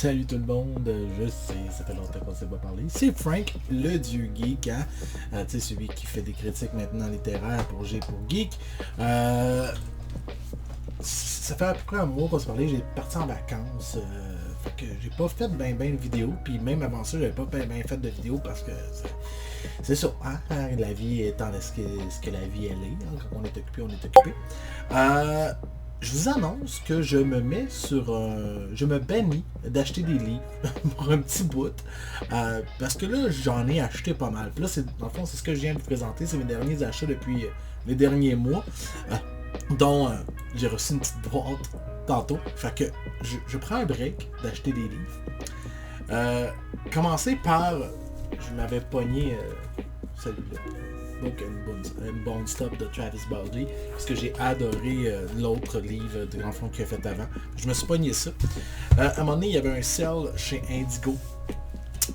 Salut tout le monde, je sais, ça fait longtemps qu'on ne s'est pas parlé. C'est Frank, le dieu geek, hein? Tu sais, celui qui fait des critiques maintenant littéraires pour G pour Geek. Ça fait à peu près un mois qu'on se parlait, j'ai parti en vacances. Fait que j'ai pas fait ben de vidéos, puis même avant ça, j'avais pas ben fait de vidéos parce que c'est ça, hein? La vie étant ce que la vie elle est, hein? Quand on est occupé, on est occupé. Je vous annonce que je me mets je me bannis d'acheter des livres pour un petit bout. Parce que là, j'en ai acheté pas mal. Puis là, dans le fond, c'est ce que je viens de vous présenter. C'est mes derniers achats depuis les derniers mois. Dont j'ai reçu une petite boîte tantôt. Fait que je prends un break d'acheter des livres. Commencer par... Je m'avais pogné celui-là. Donc une bonne stop de Travis Baldwin, parce que j'ai adoré l'autre livre de Grand Fond qu'il a fait avant. Je me suis pogné ça. À un moment donné, il y avait un sale chez Indigo.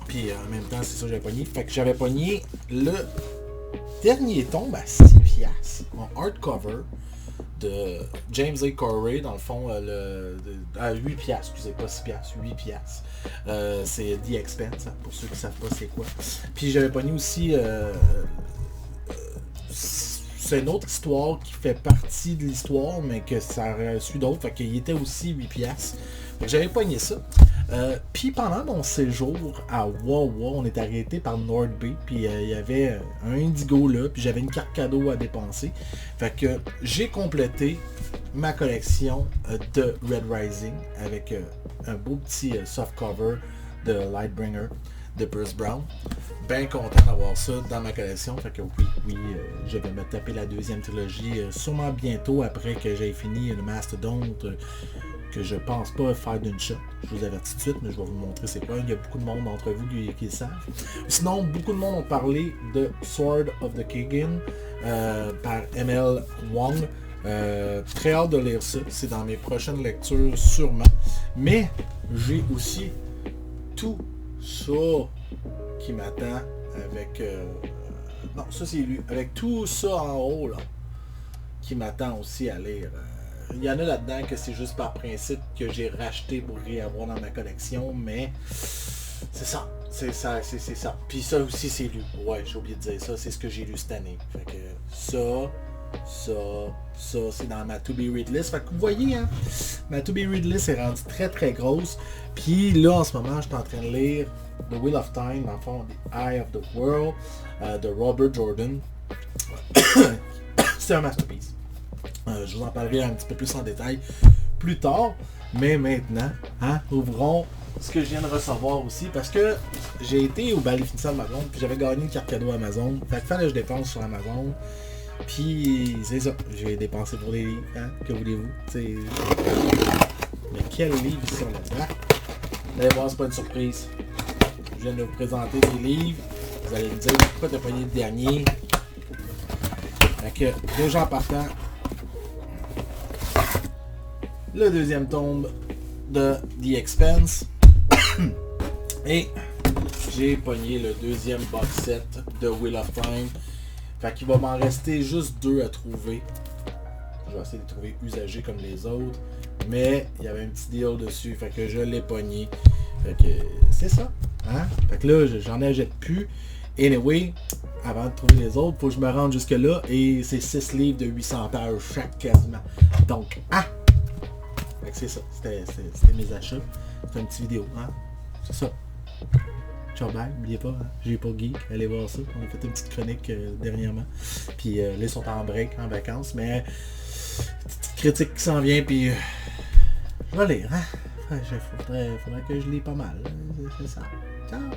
Puis en même temps, c'est ça que j'avais pogné. Fait que j'avais pogné le dernier tome à 6$ en hardcover de James A. Corey, dans le fond, à 8$, excusez, pas 6$, 8$. C'est The Expanse, hein, pour ceux qui ne savent pas c'est quoi. Puis j'avais pogné aussi... c'est une autre histoire qui fait partie de l'histoire, mais que ça suit d'autres, fait qu'il était aussi 8$. Fait que j'avais pogné ça. Puis pendant mon séjour à Wawa, on est arrêté par North Bay, puis il y avait un Indigo là, puis j'avais une carte cadeau à dépenser. Fait que j'ai complété ma collection de Red Rising avec un beau petit softcover de Lightbringer de Bruce Brown. Bien content d'avoir ça dans ma collection. Fait que oui, je vais me taper la deuxième trilogie sûrement bientôt après que j'ai fini le Mastodonte que je pense pas faire d'une shot. Je vous avertis tout de suite, mais je vais vous montrer c'est quoi. Il y a beaucoup de monde d'entre vous qui le savent. Sinon, beaucoup de monde ont parlé de Sword of the Kagan par M.L. Wong. Très hâte de lire ça. C'est dans mes prochaines lectures sûrement. Mais j'ai aussi tout ça qui m'attend avec non, ça c'est lui, avec tout ça en haut là qui m'attend aussi à lire. Il y en a là-dedans que c'est juste par principe que j'ai racheté pour réavoir dans ma collection, mais c'est ça. C'est ça. Puis ça aussi c'est lu. Ouais, j'ai oublié de dire ça, c'est ce que j'ai lu cette année. Fait que ça c'est dans ma To Be Read List. Fait que vous voyez, hein, ma To Be Read List est rendue très très grosse. Puis là en ce moment je suis en train de lire The Wheel of Time, dans le fond The Eye of the World de Robert Jordan. C'est un masterpiece. Je vous en parlerai un petit peu plus en détail plus tard. Mais maintenant, hein, ouvrons ce que je viens de recevoir aussi. Parce que j'ai été au bal finissant de ma blonde. Puis j'avais gagné une carte cadeau Amazon. Fait que fallait que je dépense sur Amazon. Puis c'est ça, j'ai dépensé pour les livres, hein? Que voulez-vous? T'sais... Mais quel livre ils sont là-dedans? Vous allez voir, c'est pas une surprise. Je viens de vous présenter des livres. Vous allez me dire pourquoi t'as pogné le dernier. Fait que, déjà en partant, le deuxième tome de The Expanse. Et j'ai pogné le deuxième box set de Wheel of Time. Fait qu'il va m'en rester juste 2 à trouver. Je vais essayer de les trouver usagés comme les autres. Mais il y avait un petit deal dessus. Fait que je l'ai pogné. Fait que c'est ça. Hein? Fait que là, j'en achète plus. Anyway, avant de trouver les autres, faut que je me rende jusque là. Et c'est 6 livres de 800 pages chaque quasiment. Donc, fait que c'est ça. C'était mes achats. C'était une petite vidéo. Hein? C'est ça. Ciao bye, n'oubliez pas, hein? J'ai pour Geek, allez voir ça. On a fait une petite chronique dernièrement. Puis là, ils sont en break, en vacances, mais petite critique qui s'en vient, puis je vais lire, hein? Faudrait que je lis pas mal. C'est ça. Ciao!